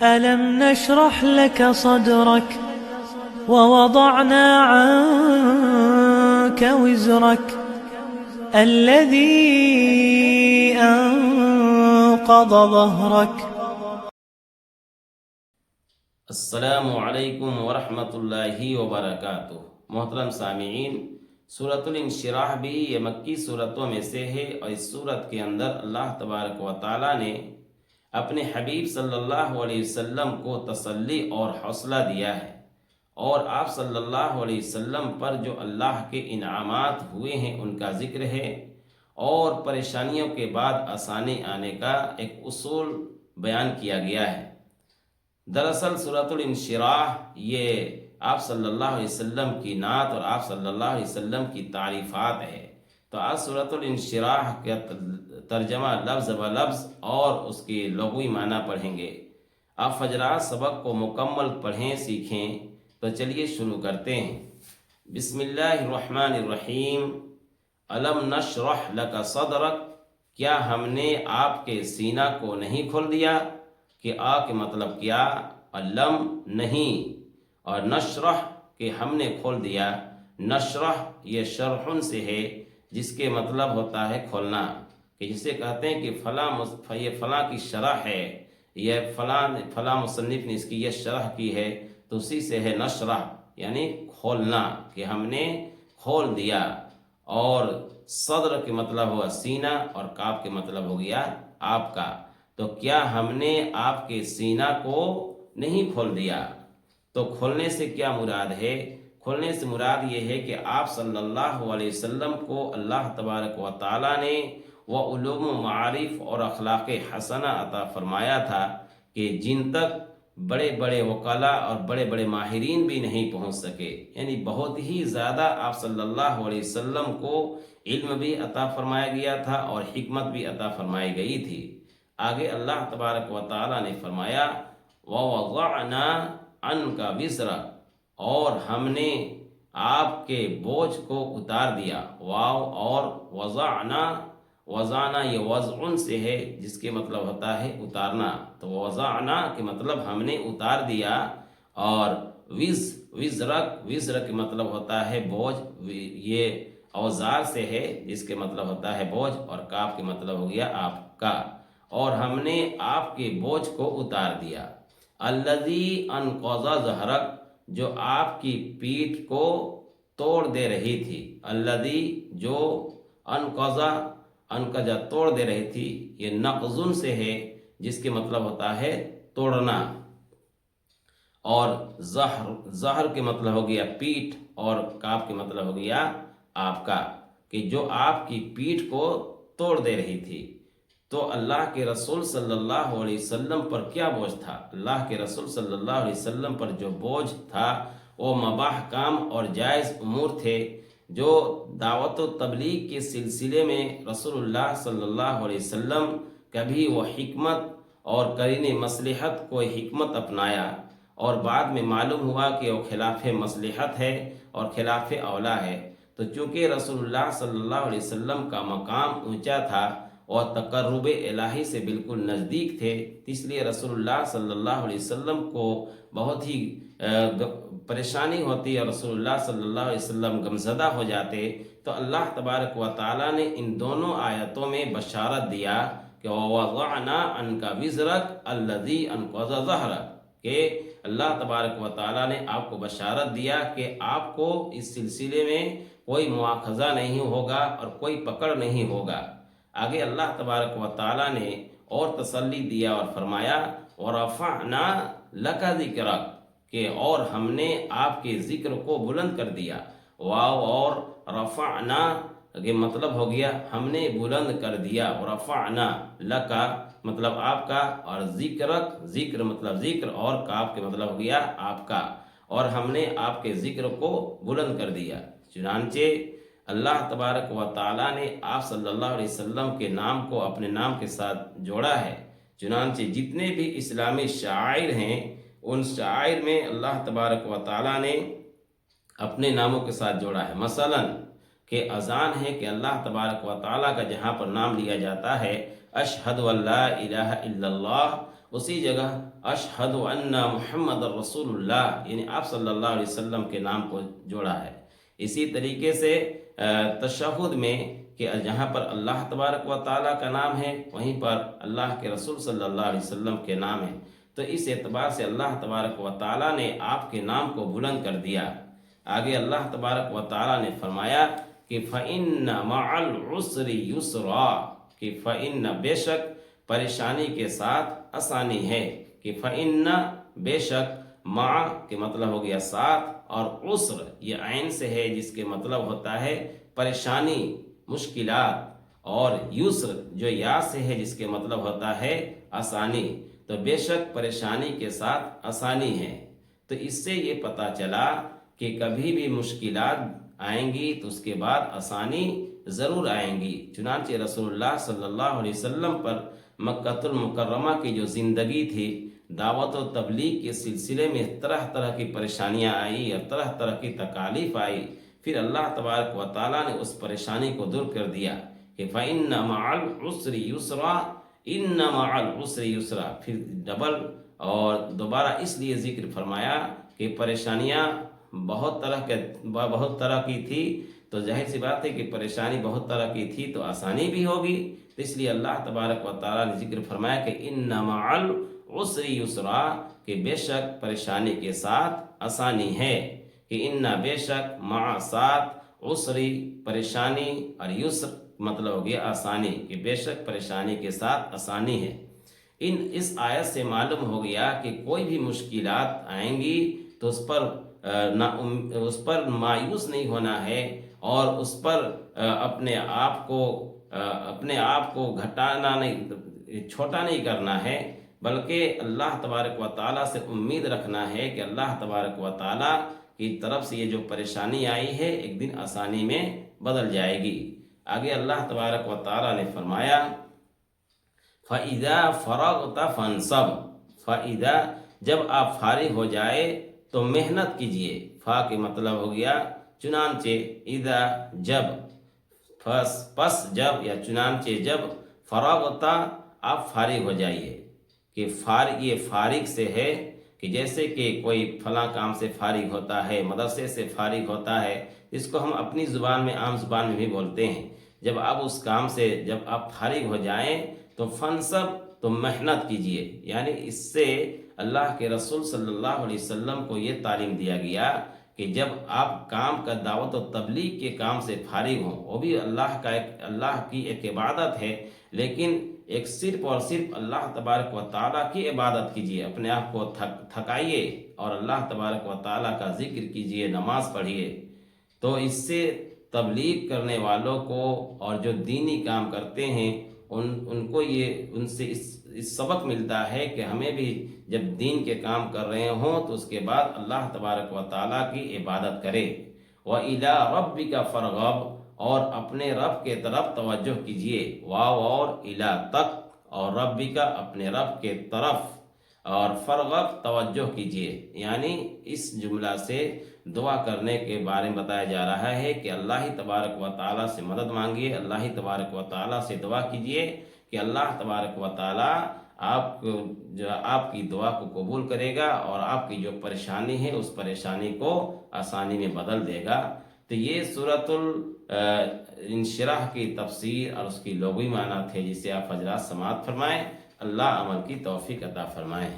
ألم نشرح لك صدرك ووضعنا عنك وزرك الذي أنقض ظهرك. السلام علیکم ورحمۃ اللہ وبرکاتہ۔ محترم سامعین، سورۃ الانشراح بھی یہ مکی صورتوں میں سے ہے، اور اس صورت کے اندر اللہ تبارک و تعالی نے اپنے حبیب صلی اللہ علیہ وسلم کو تسلی اور حوصلہ دیا ہے، اور آپ صلی اللہ علیہ وسلم پر جو اللہ کے انعامات ہوئے ہیں ان کا ذکر ہے، اور پریشانیوں کے بعد آسانی آنے کا ایک اصول بیان کیا گیا ہے۔ دراصل سورۃ الانشراح یہ آپ صلی اللہ علیہ وسلم کی نعت اور آپ صلی اللہ علیہ وسلم کی تعریفات ہے۔ تو آج سورۃ الانشراح کا ترجمہ لفظ بلفظ اور اس کی لغوی معنی پڑھیں گے۔ آپ فجرات سبق کو مکمل پڑھیں سیکھیں، تو چلیے شروع کرتے ہیں۔ بسم اللہ الرحمن الرحیم۔ الم نشرح لک صدرک، کیا ہم نے آپ کے سینہ کو نہیں کھول دیا؟ کہ آ کے مطلب کیا، علم نہیں، اور نشرح کہ ہم نے کھول دیا۔ نشرح یہ شرحن سے ہے، جس کے مطلب ہوتا ہے کھولنا، کہ جسے کہتے ہیں کہ یہ فلاں کی شرح ہے، یہ فلاں مصنف نے اس کی یہ شرح کی ہے، تو اسی سے ہے نشرح یعنی کھولنا، کہ ہم نے کھول دیا۔ اور صدر کے مطلب ہوا سینہ، اور کعب کے مطلب ہو گیا آپ کا۔ تو کیا ہم نے آپ کے سینہ کو نہیں کھول دیا؟ تو کھولنے سے کیا مراد ہے؟ کھولنے سے مراد یہ ہے کہ آپ صلی اللہ علیہ وسلم کو اللہ تبارک و تعالی نے وہ علوم و معارف اور اخلاق حسنہ عطا فرمایا تھا کہ جن تک بڑے بڑے وکلاء اور بڑے بڑے ماہرین بھی نہیں پہنچ سکے، یعنی بہت ہی زیادہ آپ صلی اللہ علیہ وسلم کو علم بھی عطا فرمایا گیا تھا اور حکمت بھی عطا فرمائی گئی تھی۔ آگے اللہ تبارک و تعالی نے فرمایا وَوَضَعْنَا عَنْكَ وِزْرَكَ، اور ہم نے آپ کے بوجھ کو اتار دیا۔ واو اور وضعنا یہ وضعن سے ہے، جس کے مطلب ہوتا ہے اتارنا۔ تو وضعنا کے مطلب ہم نے اتار دیا، اور وزر کے مطلب ہوتا ہے بوجھ، یہ اوزار سے ہے جس کے مطلب ہوتا ہے بوجھ، اور کاف کے مطلب ہو گیا آپ کا۔ اور ہم نے آپ کے بوجھ کو اتار دیا۔ الذی انقض ظہرک، جو آپ کی پیٹھ کو توڑ دے رہی تھی۔ الذی جو انقضا توڑ دے رہی تھی، یہ نقضن سے ہے جس کے مطلب ہوتا ہے توڑنا۔ اور ظہر کے مطلب ہو گیا پیٹھ، اور کاف کے مطلب ہو گیا آپ کا، کہ جو آپ کی پیٹھ کو توڑ دے رہی تھی۔ تو اللہ کے رسول صلی اللہ علیہ وسلم پر کیا بوجھ تھا؟ اللہ کے رسول صلی اللہ علیہ وسلم پر جو بوجھ تھا وہ مباح کام اور جائز امور تھے، جو دعوت و تبلیغ کے سلسلے میں رسول اللہ صلی اللہ علیہ وسلم کبھی وہ حکمت اور قرین مصلحت کو حکمت اپنایا، اور بعد میں معلوم ہوا کہ وہ خلاف مصلحت ہے اور خلاف اولا ہے۔ تو چونکہ رسول اللہ صلی اللہ علیہ وسلم کا مقام اونچا تھا اور تقرب الہی سے بالکل نزدیک تھے، اس لیے رسول اللہ صلی اللہ علیہ وسلم کو بہت ہی پریشانی ہوتی اور رسول اللہ صلی اللہ علیہ وسلم غمزدہ ہو جاتے۔ تو اللہ تبارک و تعالی نے ان دونوں آیتوں میں بشارت دیا کہ وَوَضَعْنَا عَنْكَ وِزْرَكَ الَّذِي أَنْقَضَ ظَهْرَكَ، کہ اللہ تبارک و تعالی نے آپ کو بشارت دیا کہ آپ کو اس سلسلے میں کوئی مواخذہ نہیں ہوگا اور کوئی پکڑ نہیں ہوگا۔ آگے اللہ تبارک و تعالی نے اور تسلی دیا اور فرمایا وَرَفَعْنَا لَكَ ذِكْرَكَ، کہ اور ہم نے آپ کے ذکر کو بلند کر دیا۔ واو اور رفعنا کے مطلب ہو گیا ہم نے بلند کر دیا، ورفعنا لَكَ مطلب آپ کا، اور ذکر مطلب ذکر، اور کاف کے مطلب ہو گیا آپ کا، اور ہم نے آپ کے ذکر کو بلند کر دیا۔ چنانچہ اللہ تبارک و تعالی نے آپ صلی اللہ علیہ وسلم کے نام کو اپنے نام کے ساتھ جوڑا ہے۔ چنانچہ جتنے بھی اسلامی شعائر ہیں، ان شعائر میں اللہ تبارک و تعالی نے اپنے ناموں کے ساتھ جوڑا ہے۔ مثلا کہ اذان ہے کہ اللہ تبارک و تعالی کا جہاں پر نام لیا جاتا ہے اشہد ان لا الہ الا اللہ، اسی جگہ اشہد ان محمد رسول اللہ یعنی آپ صلی اللہ علیہ وسلم کے نام کو جوڑا ہے۔ اسی طریقے سے تشہد میں کہ جہاں پر اللہ تبارک و تعالیٰ کا نام ہے وہیں پر اللہ کے رسول صلی اللہ علیہ وسلم کے نام ہے، تو اس اعتبار سے اللہ تبارک و تعالیٰ نے آپ کے نام کو بلند کر دیا۔ آگے اللہ تبارک و تعالیٰ نے فرمایا کہ فَإِنَّ مَعَ الْعُسْرِ يُسْرًا، کہ فَإِنَّ بے شک پریشانی کے ساتھ آسانی ہے، کہ فَإِنَّ بے شک، مع کے مطلب ہو گیا ساتھ، اور عسر یہ عین سے ہے جس کے مطلب ہوتا ہے پریشانی، مشکلات، اور یسر جو یا سے ہے جس کے مطلب ہوتا ہے آسانی، تو بے شک پریشانی کے ساتھ آسانی ہے۔ تو اس سے یہ پتہ چلا کہ کبھی بھی مشکلات آئیں گی تو اس کے بعد آسانی ضرور آئیں گی۔ چنانچہ رسول اللہ صلی اللہ علیہ وسلم پر مکہ المکرمہ کی جو زندگی تھی، دعوت و تبلیغ کے سلسلے میں طرح طرح کی پریشانیاں آئی اور طرح طرح کی تکالیف آئی، پھر اللہ تبارک و تعالیٰ نے اس پریشانی کو دور کر دیا کہ فَإِنَّ مَعَ الْعُسْرِ يُسْرًا، إِنَّ مَعَ الْعُسْرِ يُسْرًا، پھر ڈبل اور دوبارہ اس لیے ذکر فرمایا کہ پریشانیاں بہت طرح کی تھی، تو ظاہر سی بات ہے کہ پریشانی بہت طرح کی تھی تو آسانی بھی ہوگی، تو اس لیے اللہ تبارک و تعالیٰ نے ذکر فرمایا کہ اِنَّ مَعَ الْعُسْرِ يُسْرًا، کہ بے شک پریشانی کے ساتھ آسانی ہے، کہ اِنَّ بے شک، مع ساتھ، عسری پریشانی، اور یسر مطلب ہو گیا آسانی، کہ بے شک پریشانی کے ساتھ آسانی ہے۔ اس آیت سے معلوم ہو گیا کہ کوئی بھی مشکلات آئیں گی تو اس پر مایوس نہیں ہونا ہے، اور اس پر اپنے آپ کو گھٹانا نہیں، چھوٹا نہیں کرنا ہے، بلکہ اللہ تبارک و تعالیٰ سے امید رکھنا ہے کہ اللہ تبارک و تعالیٰ کی طرف سے یہ جو پریشانی آئی ہے ایک دن آسانی میں بدل جائے گی۔ آگے اللہ تبارک و تعالیٰ نے فرمایا فَإِذَا فَرَغْتَ فَانْصَبْ، فَإِذَا جب آپ فارغ ہو جائے تو محنت کیجئے، فا کے مطلب ہو گیا چنانچہ، اذا جب، پس جب یا چنانچہ جب، فَرَغْتَ آپ فارغ ہو جائیے، کہ یہ فارغ سے ہے کہ جیسے کہ کوئی فلاں کام سے فارغ ہوتا ہے، مدرسے سے فارغ ہوتا ہے، اس کو ہم اپنی زبان میں، عام زبان میں بھی بولتے ہیں۔ جب آپ اس کام سے جب آپ فارغ ہو جائیں تو فنصب، تو محنت کیجئے، یعنی اس سے اللہ کے رسول صلی اللہ علیہ وسلم کو یہ تعلیم دیا گیا کہ جب آپ کام کا دعوت و تبلیغ کے کام سے فارغ ہوں، وہ بھی اللہ کی ایک عبادت ہے، لیکن ایک صرف اور صرف اللہ تبارک و تعالیٰ کی عبادت کیجئے، اپنے آپ کو تھکائیے اور اللہ تبارک و تعالیٰ کا ذکر کیجئے، نماز پڑھیے، تو اس سے تبلیغ کرنے والوں کو اور جو دینی کام کرتے ہیں ان کو ان سے اس سبق ملتا ہے کہ ہمیں بھی جب دین کے کام کر رہے ہوں تو اس کے بعد اللہ تبارک و تعالیٰ کی عبادت کرے۔ وَإِلَىٰ رَبِّكَ فَارْغَب، اور اپنے رب کے طرف توجہ کیجئے، واو اور اِلیٰ تک، اور ربک اپنے رب کے طرف، اور فرغب توجہ کیجئے، یعنی اس جملہ سے دعا کرنے کے بارے میں بتایا جا رہا ہے کہ اللہ ہی تبارک و تعالیٰ سے مدد مانگیے، اللہ ہی تبارک و تعالیٰ سے دعا کیجئے کہ اللہ تبارک و تعالیٰ آپ کی دعا کو قبول کرے گا اور آپ کی جو پریشانی ہے اس پریشانی کو آسانی میں بدل دے گا۔ تو یہ سورۃ الانشراح کی تفسیر اور اس کی لغوی معنی تھے جسے آپ حضرات سماعت فرمائیں۔ اللہ عمل کی توفیق عطا فرمائیں۔